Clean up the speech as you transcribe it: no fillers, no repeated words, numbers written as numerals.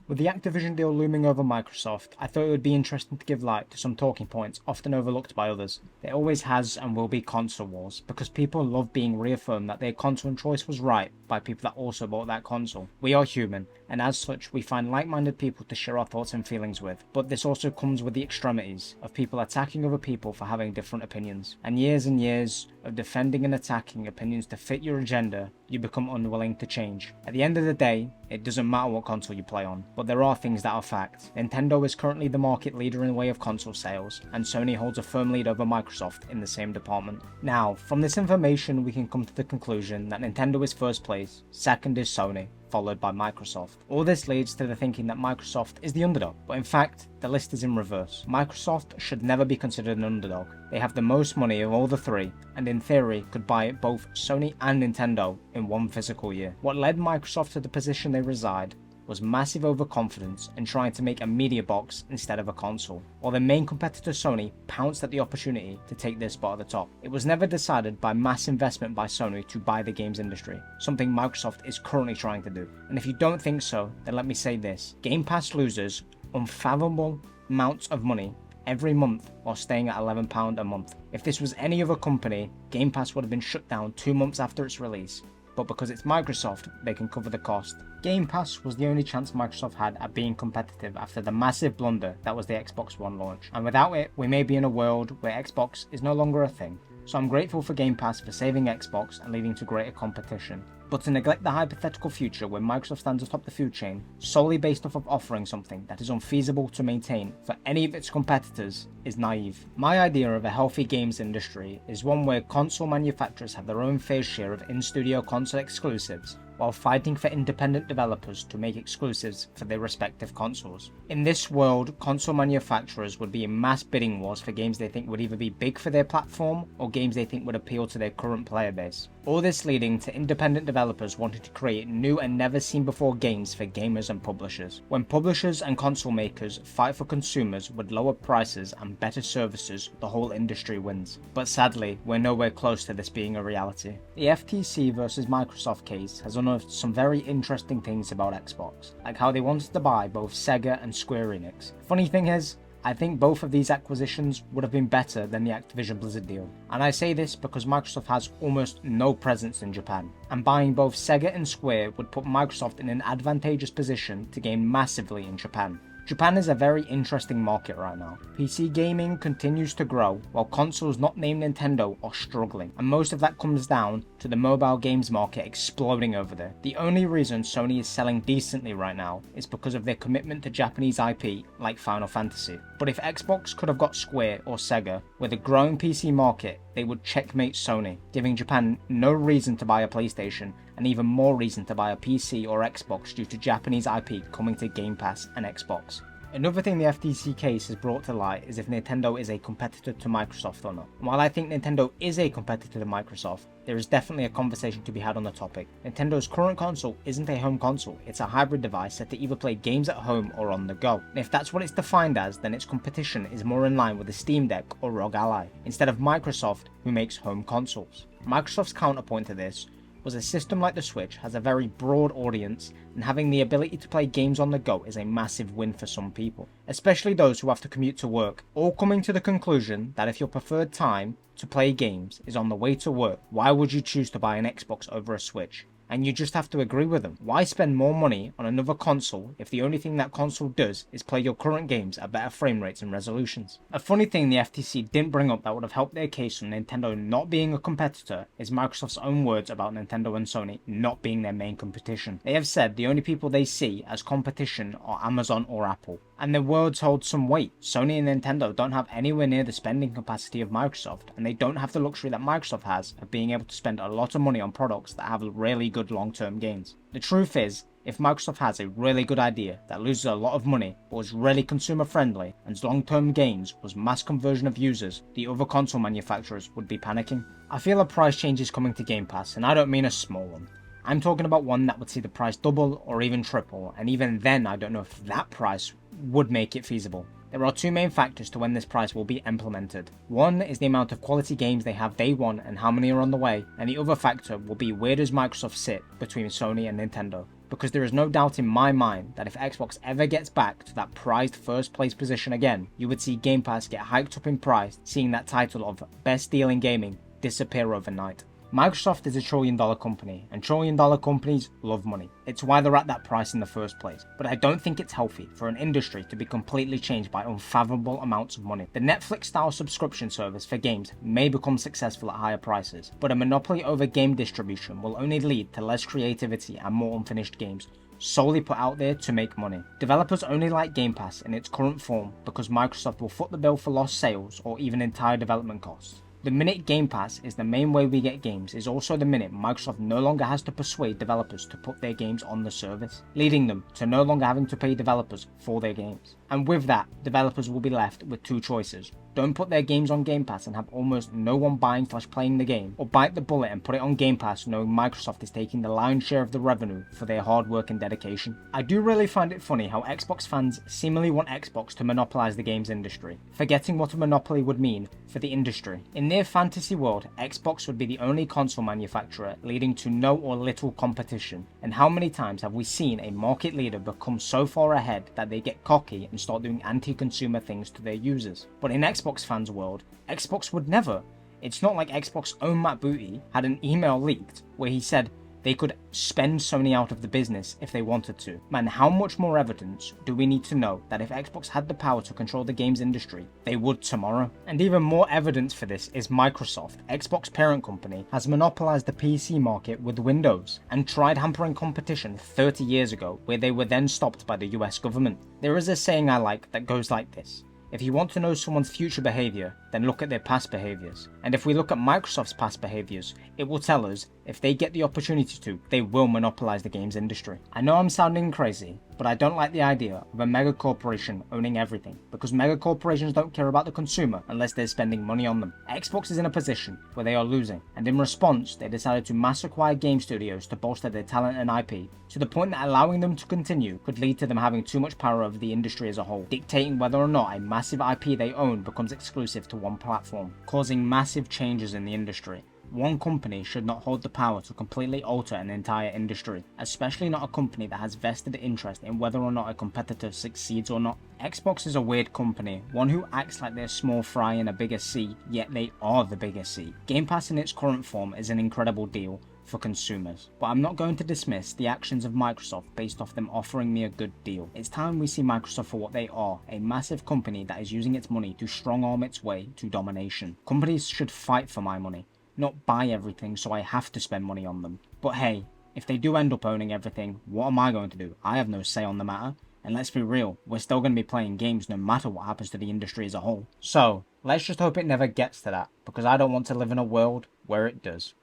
With the Activision deal looming over Microsoft, I thought it would be interesting to give light to some talking points often overlooked by others. There always has and will be console wars, because people love being reaffirmed that their console choice was right by people that also bought that console. We are human, and as such we find like-minded people to share our thoughts and feelings with, but this also comes with the extremities of people attacking other people for having different opinions, and years of defending and attacking opinions to fit your agenda you become unwilling to change. At the end of the day, it doesn't matter what console you play on, but there are things that are fact. Nintendo is currently the market leader in the way of console sales, and Sony holds a firm lead over Microsoft in the same department. Now, from this information we can come to the conclusion that Nintendo is first place, second is Sony, followed by Microsoft. All this leads to the thinking that Microsoft is the underdog, but in fact, the list is in reverse. Microsoft should never be considered an underdog. They have the most money of all the three, and in theory could buy both Sony and Nintendo in one physical year. What led Microsoft to the position they reside was massive overconfidence and trying to make a media box instead of a console, while their main competitor Sony pounced at the opportunity to take their spot at the top. It was never decided by mass investment by Sony to buy the games industry, something Microsoft is currently trying to do. And if you don't think so, then let me say this: Game Pass loses unfathomable amounts of money every month while staying at £11 a month. If this was any other company, Game Pass would have been shut down 2 months after its release, but because it's Microsoft, they can cover the cost. Game Pass was the only chance Microsoft had at being competitive after the massive blunder that was the Xbox One launch, and without it, we may be in a world where Xbox is no longer a thing. So I'm grateful for Game Pass for saving Xbox and leading to greater competition. But to neglect the hypothetical future where Microsoft stands atop the food chain, solely based off of offering something that is unfeasible to maintain for any of its competitors, is naive. My idea of a healthy games industry is one where console manufacturers have their own fair share of in-studio console exclusives, while fighting for independent developers to make exclusives for their respective consoles. In this world, console manufacturers would be in mass bidding wars for games they think would either be big for their platform or games they think would appeal to their current player base. All this leading to independent developers wanting to create new and never seen before games for gamers and publishers. When publishers and console makers fight for consumers with lower prices and better services, the whole industry wins. But sadly, we're nowhere close to this being a reality. The FTC versus Microsoft case has unearthed some very interesting things about Xbox, like how they wanted to buy both Sega and Square Enix. Funny thing is, I think both of these acquisitions would have been better than the Activision Blizzard deal. And I say this because Microsoft has almost no presence in Japan, and buying both Sega and Square would put Microsoft in an advantageous position to gain massively in Japan. Japan is a very interesting market right now. PC gaming continues to grow, while consoles not named Nintendo are struggling, and most of that comes down to the mobile games market exploding over there. The only reason Sony is selling decently right now is because of their commitment to Japanese IP like Final Fantasy. But if Xbox could have got Square or Sega with a growing PC market, they would checkmate Sony, giving Japan no reason to buy a PlayStation and even more reason to buy a PC or Xbox due to Japanese IP coming to Game Pass and Xbox. Another thing the FTC case has brought to light is if Nintendo is a competitor to Microsoft or not. And while I think Nintendo is a competitor to Microsoft, there is definitely a conversation to be had on the topic. Nintendo's current console isn't a home console, it's a hybrid device set to either play games at home or on the go. And if that's what it's defined as, then its competition is more in line with the Steam Deck or ROG Ally, instead of Microsoft, who makes home consoles. Microsoft's counterpoint to this was a system like the Switch has a very broad audience, and having the ability to play games on the go is a massive win for some people, especially those who have to commute to work, all coming to the conclusion that if your preferred time to play games is on the way to work, why would you choose to buy an Xbox over a Switch? And you just have to agree with them. Why spend more money on another console if the only thing that console does is play your current games at better frame rates and resolutions? A funny thing the FTC didn't bring up that would have helped their case on Nintendo not being a competitor is Microsoft's own words about Nintendo and Sony not being their main competition. They have said the only people they see as competition are Amazon or Apple. And their words hold some weight. Sony and Nintendo don't have anywhere near the spending capacity of Microsoft, and they don't have the luxury that Microsoft has of being able to spend a lot of money on products that have really good long-term gains. The truth is, if Microsoft has a really good idea that loses a lot of money but was really consumer friendly and its long-term gains was mass conversion of users, the other console manufacturers would be panicking. I feel a price change is coming to Game Pass, and I don't mean a small one. I'm talking about one that would see the price double or even triple, and even then I don't know if that price would make it feasible. There are two main factors to when this price will be implemented. One is the amount of quality games they have day one and how many are on the way, and the other factor will be where does Microsoft sit between Sony and Nintendo. because there is no doubt in my mind that if Xbox ever gets back to that prized first place position again, you would see Game Pass get hiked up in price, seeing that title of best deal in gaming disappear overnight. Microsoft is a trillion-dollar company, and trillion-dollar companies love money. It's why they're at that price in the first place. But I don't think it's healthy for an industry to be completely changed by unfathomable amounts of money. The Netflix-style subscription service for games may become successful at higher prices, but a monopoly over game distribution will only lead to less creativity and more unfinished games, solely put out there to make money. Developers only like Game Pass in its current form because Microsoft will foot the bill for lost sales or even entire development costs. The minute Game Pass is the main way we get games is also the minute Microsoft no longer has to persuade developers to put their games on the service, leading them to no longer having to pay developers for their games. And with that, developers will be left with two choices. Don't put their games on Game Pass and have almost no one buying / playing the game, or bite the bullet and put it on Game Pass knowing Microsoft is taking the lion's share of the revenue for their hard work and dedication. I do really find it funny how Xbox fans seemingly want Xbox to monopolize the games industry, forgetting what a monopoly would mean for the industry. In their fantasy world, Xbox would be the only console manufacturer, leading to no or little competition. And how many times have we seen a market leader become so far ahead that they get cocky and start doing anti-consumer things to their users? But in Xbox fans' world, Xbox would never. It's not like Xbox own Matt Booty had an email leaked where he said they could spend Sony out of the business if they wanted to. Man, how much more evidence do we need to know that if Xbox had the power to control the games industry, they would tomorrow? And even more evidence for this is Microsoft, Xbox parent company, has monopolized the PC market with Windows and tried hampering competition 30 years ago, where they were then stopped by the US government. There is a saying I like that goes like this: if you want to know someone's future behavior, then look at their past behaviors. And if we look at Microsoft's past behaviors, it will tell us if they get the opportunity to, they will monopolize the games industry. I know I'm sounding crazy, but I don't like the idea of a mega corporation owning everything, because mega corporations don't care about the consumer unless they're spending money on them. Xbox is in a position where they are losing, and in response, they decided to mass acquire game studios to bolster their talent and IP, to the point that allowing them to continue could lead to them having too much power over the industry as a whole, dictating whether or not a massive IP they own becomes exclusive to one platform, causing massive changes in the industry. One company should not hold the power to completely alter an entire industry, especially not a company that has vested interest in whether or not a competitor succeeds or not. Xbox is a weird company, one who acts like they're small fry in a bigger sea, yet they are the bigger sea. Game Pass in its current form is an incredible deal for consumers, but I'm not going to dismiss the actions of Microsoft based off them offering me a good deal. It's time we see Microsoft for what they are, a massive company that is using its money to strong arm its way to domination. Companies should fight for my money, not buy everything so I have to spend money on them. But hey, if they do end up owning everything, what am I going to do? I have no say on the matter. And let's be real, we're still going to be playing games no matter what happens to the industry as a whole. So, let's just hope it never gets to that, because I don't want to live in a world where it does.